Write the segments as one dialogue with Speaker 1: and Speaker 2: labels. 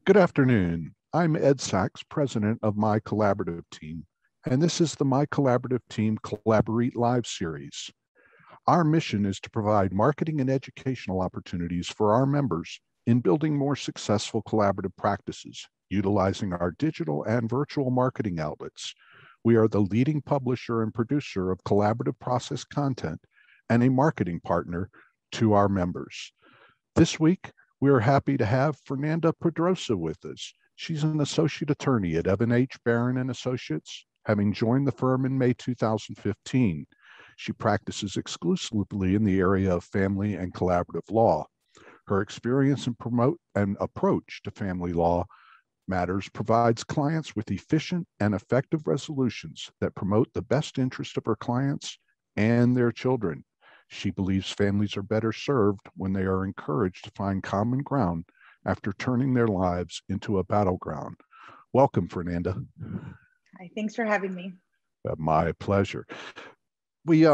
Speaker 1: Good afternoon. I'm Ed Sachs, president of My Collaborative Team, and this is the My Collaborative Team CollaborEAT Live series. Our mission is to provide marketing and educational opportunities for our members in building more successful collaborative practices, utilizing our digital and virtual marketing outlets. We are the leading publisher and producer of collaborative process content and a marketing partner to our members. This week, we are happy to have Fernanda Pedroso with us. She's an associate attorney at Evan H. Barron and Associates, having joined the firm in May 2015. She practices exclusively in the area of family and collaborative law. Her experience and approach to family law matters provides clients with efficient and effective resolutions that promote the best interest of her clients and their children. She believes families are better served when they are encouraged to find common ground after turning their lives into a battleground. Welcome, Fernanda.
Speaker 2: Hi, thanks for having me.
Speaker 1: My pleasure. We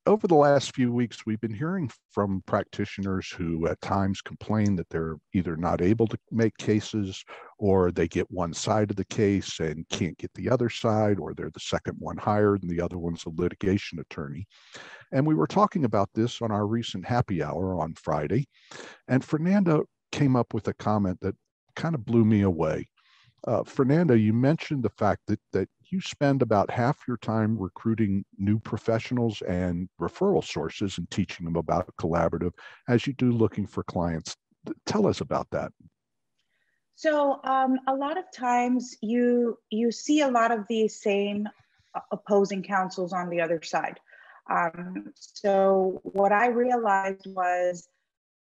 Speaker 1: over the last few weeks, we've been hearing from practitioners who at times complain that they're either not able to make cases, or they get one side of the case and can't get the other side, or they're the second one hired and the other one's a litigation attorney. And we were talking about this on our recent happy hour on Friday, and Fernanda came up with a comment that kind of blew me away. Fernanda, you mentioned the fact that you spend about half your time recruiting new professionals and referral sources and teaching them about collaborative as you do looking for clients. Tell us about that.
Speaker 2: So a lot of times you see a lot of these same opposing counsels on the other side. So what I realized was,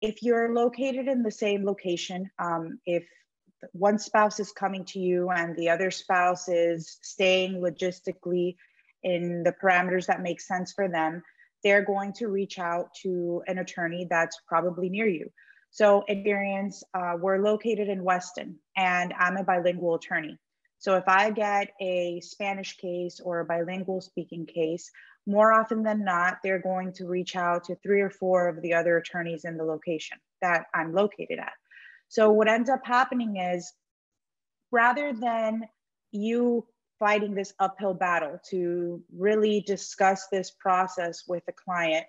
Speaker 2: if you're located in the same location, if one spouse is coming to you and the other spouse is staying logistically in the parameters that make sense for them, they're going to reach out to an attorney that's probably near you. So experience, we're located in Weston and I'm a bilingual attorney. So if I get a Spanish case or a bilingual speaking case, more often than not, they're going to reach out to 3 or 4 of the other attorneys in the location that I'm located at. So what ends up happening is, rather than you fighting this uphill battle to really discuss this process with the client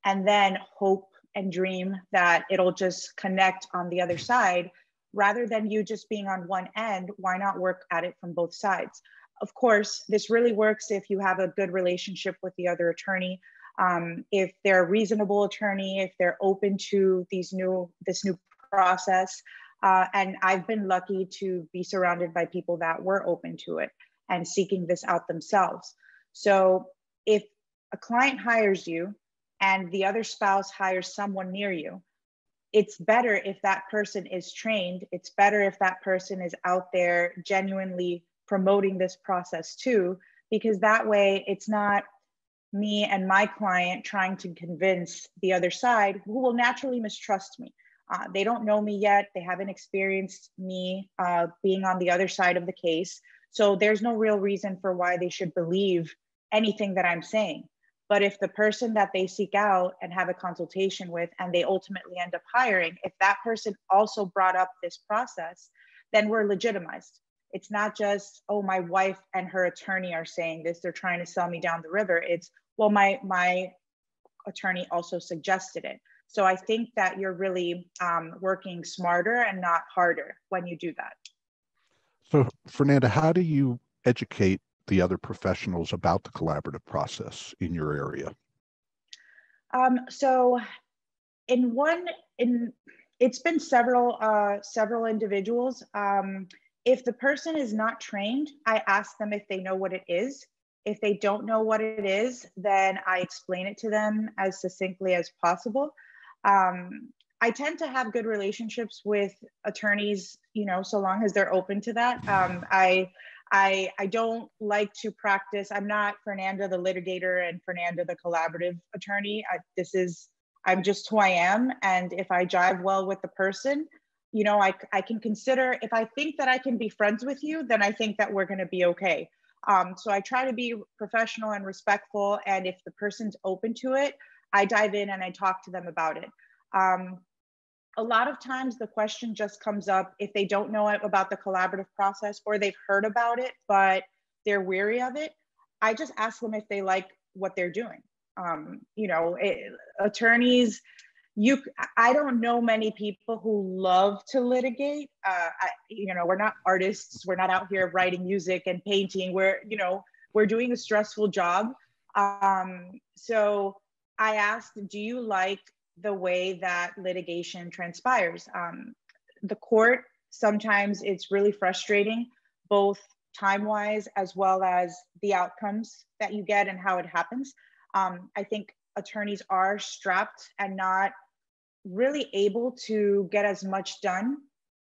Speaker 2: and then hope and dream that it'll just connect on the other side, rather than you just being on one end, why not work at it from both sides? Of course, this really works if you have a good relationship with the other attorney, if they're a reasonable attorney, if they're open to this new process. And I've been lucky to be surrounded by people that were open to it and seeking this out themselves. So if a client hires you and the other spouse hires someone near you, it's better if that person is trained. It's better if that person is out there genuinely promoting this process too, because that way it's not me and my client trying to convince the other side, who will naturally mistrust me. They don't know me yet. They haven't experienced me being on the other side of the case. So there's no real reason for why they should believe anything that I'm saying. But if the person that they seek out and have a consultation with and they ultimately end up hiring, if that person also brought up this process, then we're legitimized. It's not just, oh, my wife and her attorney are saying this, they're trying to sell me down the river. It's, well, my attorney also suggested it. So I think that you're really working smarter and not harder when you do that.
Speaker 1: So Fernanda, how do you educate the other professionals about the collaborative process in your area?
Speaker 2: So it's been several individuals. If the person is not trained, I ask them if they know what it is. If they don't know what it is, then I explain it to them as succinctly as possible. I tend to have good relationships with attorneys, so long as they're open to that. I don't like to practice. I'm not Fernanda the litigator and Fernanda the collaborative attorney. I'm just who I am. And if I jive well with the person, I can consider, if I think that I can be friends with you, then I think that we're going to be okay. So I try to be professional and respectful. And if the person's open to it, I dive in and I talk to them about it. A lot of times the question just comes up if they don't know about the collaborative process or they've heard about it, but they're weary of it. I just ask them if they like what they're doing. Attorneys, I don't know many people who love to litigate. We're not artists. We're not out here writing music and painting. We're doing a stressful job. So I asked, do you like the way that litigation transpires? The court, sometimes it's really frustrating, both time-wise as well as the outcomes that you get and how it happens. I think attorneys are strapped and not really able to get as much done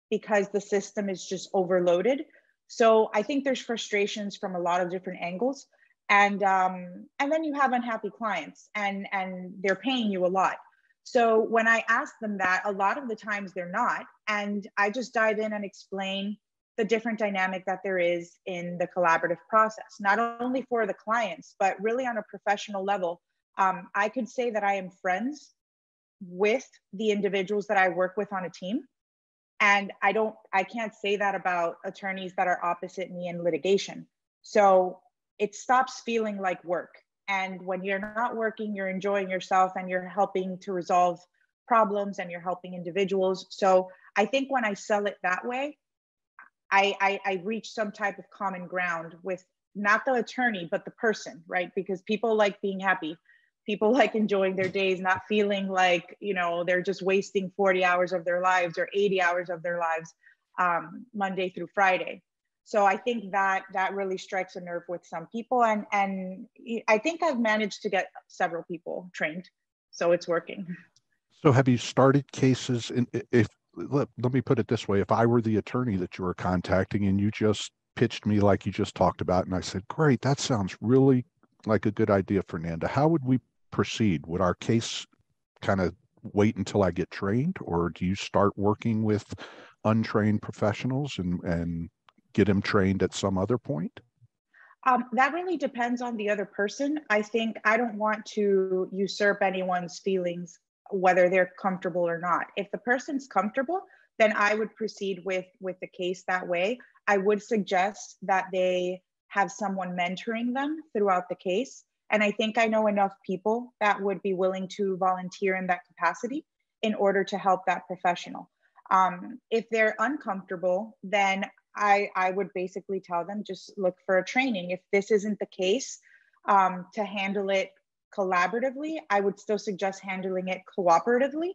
Speaker 2: because the system is just overloaded. So I think there's frustrations from a lot of different angles. And then you have unhappy clients and they're paying you a lot. So when I ask them that, a lot of the times they're not. And I just dive in and explain the different dynamic that there is in the collaborative process, not only for the clients, but really on a professional level. I could say that I am friends with the individuals that I work with on a team. And I can't say that about attorneys that are opposite me in litigation. So it stops feeling like work. And when you're not working, you're enjoying yourself and you're helping to resolve problems and you're helping individuals. So I think when I sell it that way, I reach some type of common ground with not the attorney, but the person, right? Because people like being happy. People like enjoying their days, not feeling like, they're just wasting 40 hours of their lives or 80 hours of their lives, Monday through Friday. So I think that really strikes a nerve with some people. And I think I've managed to get several people trained. So it's working.
Speaker 1: So have you started cases let me put it this way. If I were the attorney that you were contacting and you just pitched me like you just talked about, and I said, great, that sounds really like a good idea, Fernanda, how would we proceed? Would our case kind of wait until I get trained, or do you start working with untrained professionals and get them trained at some other point?
Speaker 2: That really depends on the other person. I think I don't want to usurp anyone's feelings, whether they're comfortable or not. If the person's comfortable, then I would proceed with the case that way. I would suggest that they have someone mentoring them throughout the case. And I think I know enough people that would be willing to volunteer in that capacity in order to help that professional. If they're uncomfortable, then I would basically tell them, just look for a training. If this isn't the case, to handle it collaboratively, I would still suggest handling it cooperatively.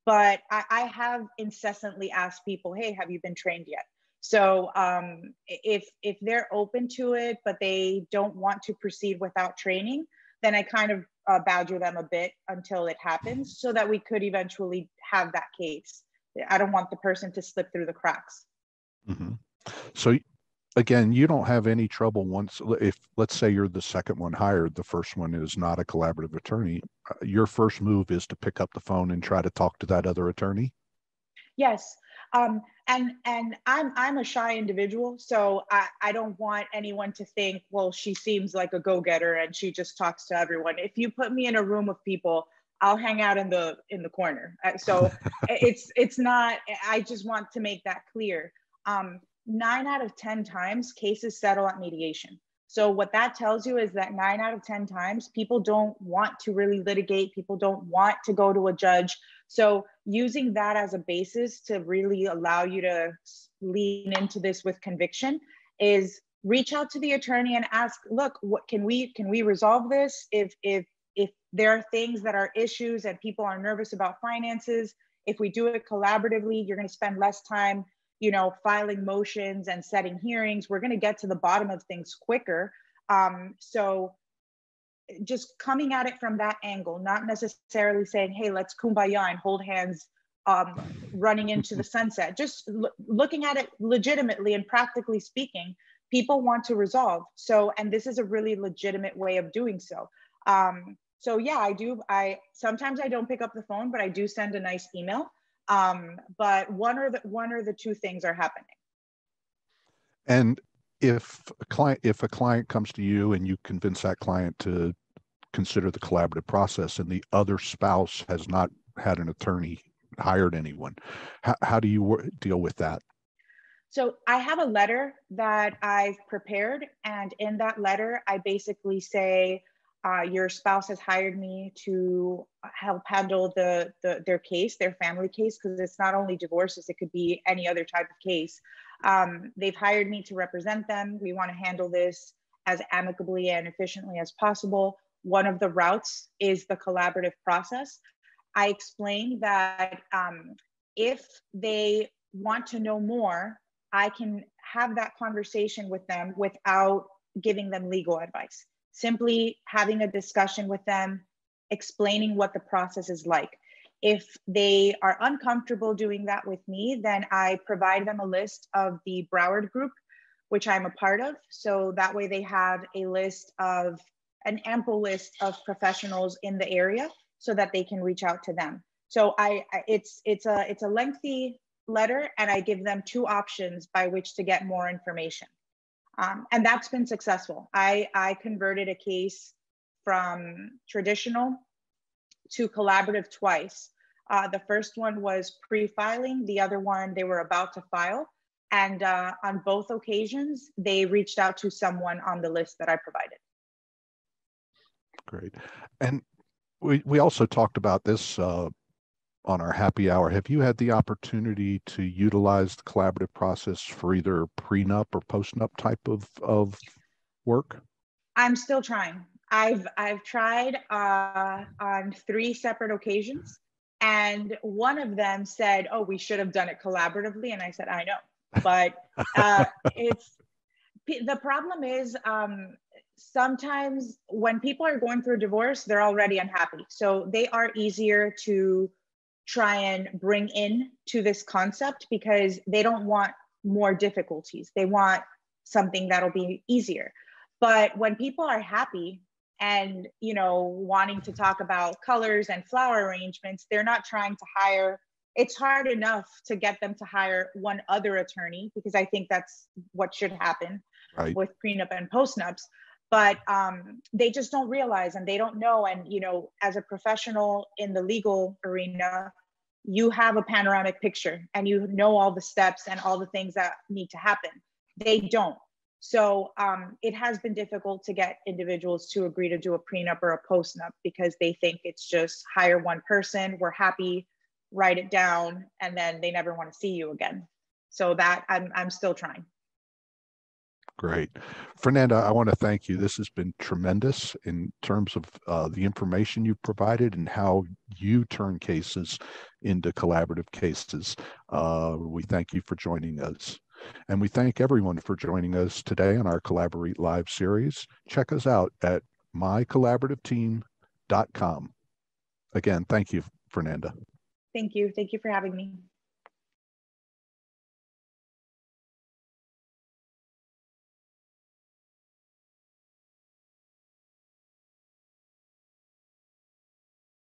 Speaker 2: But I have incessantly asked people, hey, have you been trained yet? So if they're open to it, but they don't want to proceed without training, then I kind of badger them a bit until it happens so that we could eventually have that case. I don't want the person to slip through the cracks.
Speaker 1: Mm-hmm. So again, you don't have any trouble if, let's say you're the second one hired, the first one is not a collaborative attorney, your first move is to pick up the phone and try to talk to that other attorney?
Speaker 2: Yes. And I'm a shy individual, so I don't want anyone to think, well, she seems like a go-getter and she just talks to everyone. If you put me in a room of people, I'll hang out in the corner. So it's not, I just want to make that clear. 9 out of 10 times cases settle at mediation. So what that tells you is that 9 out of 10 times people don't want to really litigate. People don't want to go to a judge. So using that as a basis to really allow you to lean into this with conviction is reach out to the attorney and ask, look, what can we resolve this? If there are things that are issues and people are nervous about finances, if we do it collaboratively, you're going to spend less time filing motions and setting hearings. We're going to get to the bottom of things quicker. So just coming at it from that angle, not necessarily saying, hey, let's kumbaya and hold hands, running into the sunset. Just looking at it legitimately and practically speaking, people want to resolve. So, and this is a really legitimate way of doing so. So yeah, sometimes I don't pick up the phone, but I do send a nice email. But one or the two things are happening.
Speaker 1: And if a client comes to you and you convince that client to consider the collaborative process and the other spouse has not had an attorney hired anyone. How do you deal with that?
Speaker 2: So I have a letter that I've prepared, and in that letter, I basically say, your spouse has hired me to help handle their case, their family case, because it's not only divorces, it could be any other type of case. They've hired me to represent them. We want to handle this as amicably and efficiently as possible. One of the routes is the collaborative process. I explain that if they want to know more, I can have that conversation with them without giving them legal advice. Simply having a discussion with them, explaining what the process is like. If they are uncomfortable doing that with me, then I provide them a list of the Broward group, which I'm a part of. So that way they have an ample list of professionals in the area so that they can reach out to them. So it's a lengthy letter, and I give them 2 options by which to get more information. And that's been successful. I converted a case from traditional to collaborative twice. The first one was pre-filing, the other one they were about to file. And on both occasions, they reached out to someone on the list that I provided.
Speaker 1: Great. And we also talked about this on our happy hour. Have you had the opportunity to utilize the collaborative process for either prenup or postnup type of work?
Speaker 2: I'm still trying. I've tried on 3 separate occasions, and one of them said, "Oh, we should have done it collaboratively," and I said, "I know," but the problem is sometimes when people are going through divorce, they're already unhappy, so they are easier to try and bring in to this concept because they don't want more difficulties. They want something that'll be easier. But when people are happy and, wanting to talk about colors and flower arrangements, they're not trying to hire. It's hard enough to get them to hire one other attorney, because I think that's what should happen with prenup and postnups. But they just don't realize, and they don't know. And, as a professional in the legal arena, you have a panoramic picture and you know all the steps and all the things that need to happen. They don't. So it has been difficult to get individuals to agree to do a prenup or a postnup because they think it's just hire one person, we're happy, write it down, and then they never want to see you again. So that I'm still trying.
Speaker 1: Great. Fernanda, I want to thank you. This has been tremendous in terms of the information you provided and how you turn cases into collaborative cases. We thank you for joining us. And we thank everyone for joining us today on our CollaborEAT Live series. Check us out at mycollaborativeteam.com. Again, thank you, Fernanda.
Speaker 2: Thank you. Thank you for having me.